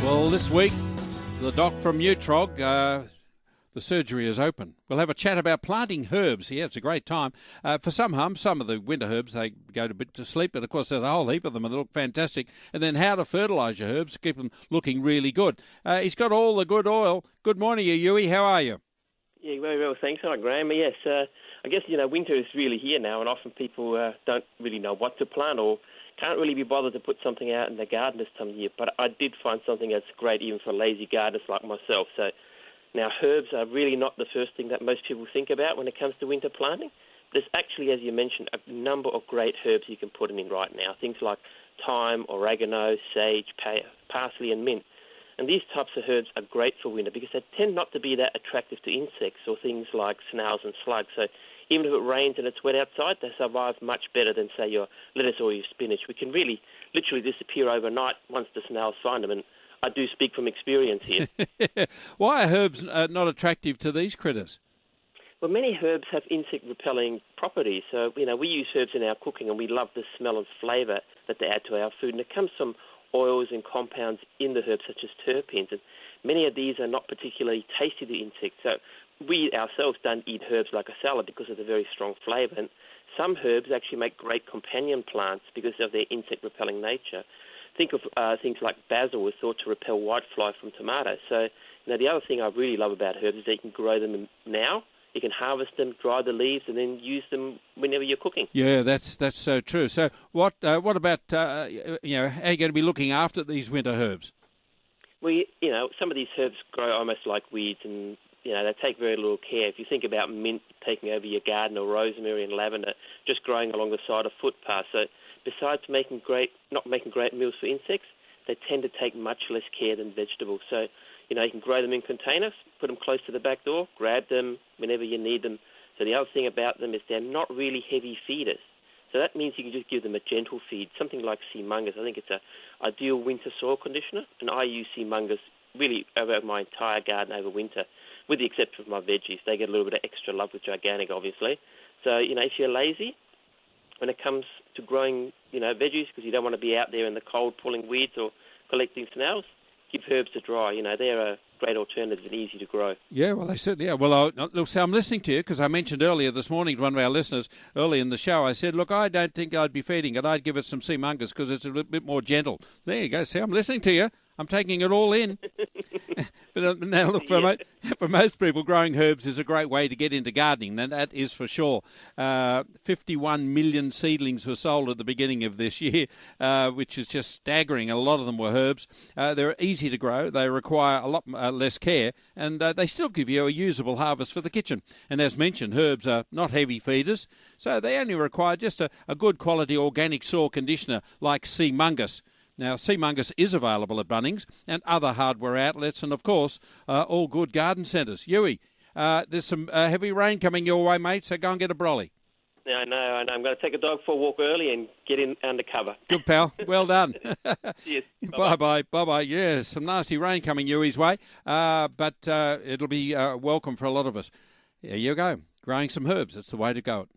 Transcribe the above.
Well, this week, the doc from Neutrog, the surgery is open. We'll have a chat about planting herbs. Yeah, it's a great time. For some of the winter herbs, they go to sleep, but of course there's a whole heap of them and they look fantastic. And then how to fertilise your herbs, keep them looking really good. He's got all the good oil. Good morning, Yui. How are you? Yeah, very well, thanks. Hi, Graham. Yes, I guess, winter is really here now, and often people don't really know what to plant or can't really be bothered to put something out in the garden this time of year. But I did find something that's great even for lazy gardeners like myself. So now herbs are really not the first thing that most people think about when it comes to winter planting. There's actually, as you mentioned, a number of great herbs you can put in right now. Things like thyme, oregano, sage, parsley and mint. And these types of herbs are great for winter because they tend not to be that attractive to insects or things like snails and slugs. So even if it rains and it's wet outside, they survive much better than, say, your lettuce or your spinach. We can really literally disappear overnight once the snails find them. And I do speak from experience here. Why are herbs not attractive to these critters? Well, many herbs have insect-repelling properties. So, we use herbs in our cooking and we love the smell and flavour that they add to our food. And it comes from oils and compounds in the herbs such as terpenes. And many of these are not particularly tasty to insects. So we ourselves don't eat herbs like a salad because of the very strong flavour. And some herbs actually make great companion plants because of their insect-repelling nature. Think of things like basil is thought to repel whitefly from tomatoes. So, the other thing I really love about herbs is that you can grow them now. You can harvest them, dry the leaves, and then use them whenever you're cooking. Yeah, that's so true. So what about, how are you going to be looking after these winter herbs? Well, some of these herbs grow almost like weeds and, they take very little care. If you think about mint taking over your garden or rosemary and lavender just growing along the side of footpaths. So besides not making great meals for insects, they tend to take much less care than vegetables. So, you can grow them in containers, put them close to the back door, grab them whenever you need them. So the other thing about them is they're not really heavy feeders. So that means you can just give them a gentle feed, something like Seamungus. I think it's an ideal winter soil conditioner, and I use Seamungus really over my entire garden over winter, with the exception of my veggies. They get a little bit of extra love with gigantic, obviously. So, if you're lazy when it comes to growing, veggies, because you don't want to be out there in the cold pulling weeds or collecting snails, give herbs to dry. They're a great alternative and easy to grow. Yeah, well, they certainly are. Well, I'm listening to you because I mentioned earlier this morning to one of our listeners early in the show, I said, look, I don't think I'd be feeding it. I'd give it some Seamungus because it's a little bit more gentle. There you go. See, I'm listening to you. I'm taking it all in. But now, look, for most people, growing herbs is a great way to get into gardening, and that is for sure. 51 million seedlings were sold at the beginning of this year, which is just staggering. A lot of them were herbs. They're easy to grow. They require a lot less care, and they still give you a usable harvest for the kitchen. And as mentioned, herbs are not heavy feeders, so they only require just a good quality organic soil conditioner like Seamungus. Now, Seamungus is available at Bunnings and other hardware outlets and, of course, all good garden centres. Yui, there's some heavy rain coming your way, mate, so go and get a brolly. Yeah, I know. I'm going to take a dog for a walk early and get in under cover. Good, pal. Well done. Cheers. Bye-bye. Bye-bye. Yeah, some nasty rain coming Yui's way, but it'll be welcome for a lot of us. There you go. Growing some herbs. That's the way to go.